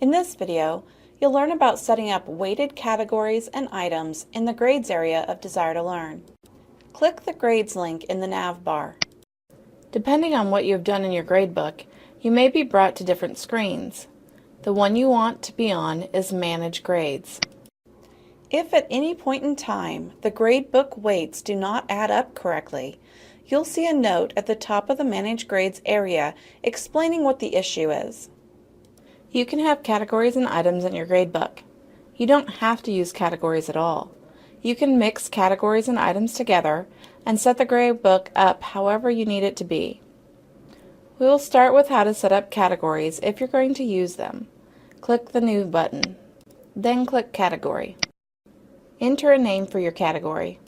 In this video, you'll learn about setting up weighted categories and items in the Grades area of Desire2Learn. Click the Grades link in the nav bar. Depending on what you have done in your gradebook, you may be brought to different screens. The one you want to be on is Manage Grades. If at any point in time the gradebook weights do not add up correctly, you'll see a note at the top of the Manage Grades area explaining what the issue is. You can have categories and items in your gradebook. You don't have to use categories at all. You can mix categories and items together and set the gradebook up however you need it to be. We will start with how to set up categories if you're going to use them. Click the New button. Then click Category. Enter a name for your category.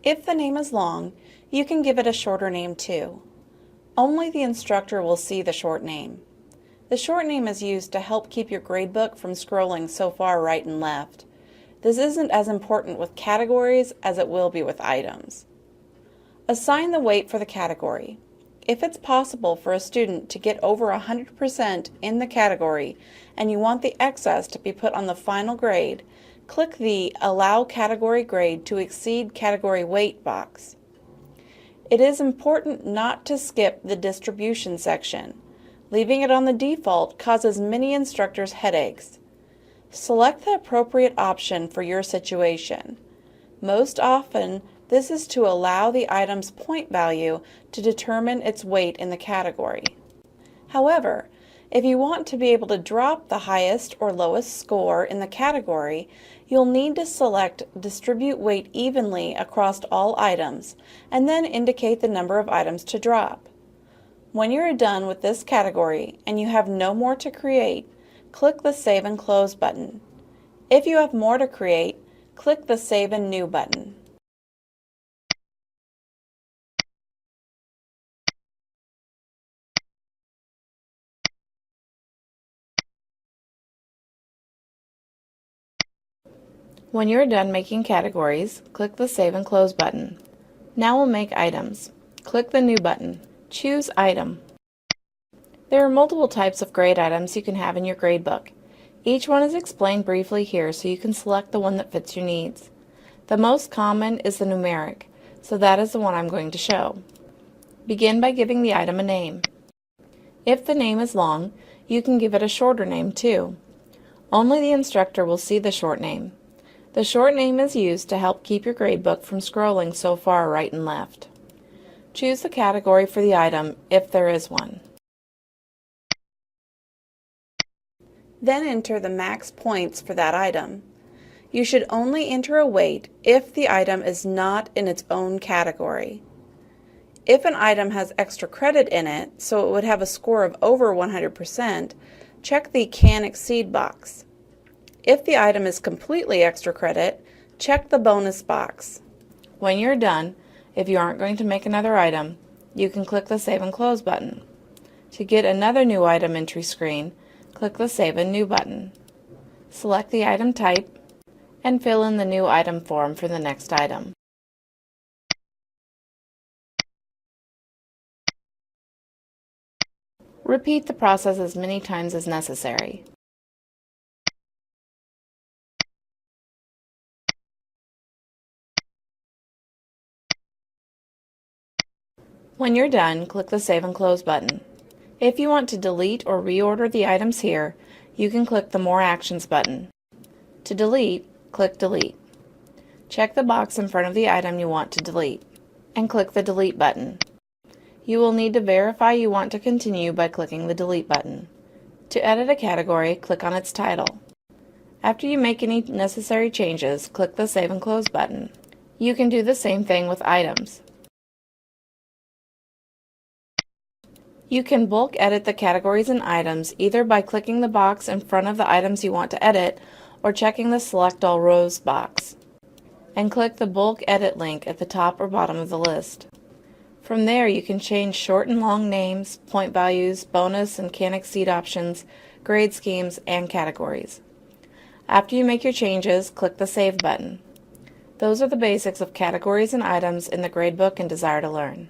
If the name is long, you can give it a shorter name too. Only the instructor will see the short name. The short name is used to help keep your gradebook from scrolling so far right and left. This isn't as important with categories as it will be with items. Assign the weight for the category. If it's possible for a student to get over 100% in the category and you want the excess to be put on the final grade, click the Allow Category Grade to Exceed Category Weight box. It is important not to skip the distribution section. Leaving it on the default causes many instructors headaches. Select the appropriate option for your situation. Most often, this is to allow the item's point value to determine its weight in the category. However, if you want to be able to drop the highest or lowest score in the category, you'll need to select Distribute Weight Evenly across all items and then indicate the number of items to drop. When you are done with this category and you have no more to create, click the Save and Close button. If you have more to create, click the Save and New button. When you're done making categories, click the Save and Close button. Now we'll make items. Click the New button. Choose Item. There are multiple types of grade items you can have in your gradebook. Each one is explained briefly here so you can select the one that fits your needs. The most common is the numeric, so that is the one I'm going to show. Begin by giving the item a name. If the name is long, you can give it a shorter name too. Only the instructor will see the short name. The short name is used to help keep your gradebook from scrolling so far right and left. Choose the category for the item if there is one. Then enter the max points for that item. You should only enter a weight if the item is not in its own category. If an item has extra credit in it, so it would have a score of over 100%, check the Can Exceed box. If the item is completely extra credit, check the bonus box. When you're done, if you aren't going to make another item, you can click the Save and Close button. To get another new item entry screen, click the Save and New button. Select the item type and fill in the new item form for the next item. Repeat the process as many times as necessary. When you're done, click the Save and Close button. If you want to delete or reorder the items here, you can click the More Actions button. To delete, click Delete. Check the box in front of the item you want to delete, and click the Delete button. You will need to verify you want to continue by clicking the Delete button. To edit a category, click on its title. After you make any necessary changes, click the Save and Close button. You can do the same thing with items. You can bulk edit the categories and items either by clicking the box in front of the items you want to edit or checking the Select All Rows box, and click the bulk edit link at the top or bottom of the list. From there you can change short and long names, point values, bonus and can exceed options, grade schemes, and categories. After you make your changes, click the Save button. Those are the basics of categories and items in the gradebook and Desire2Learn.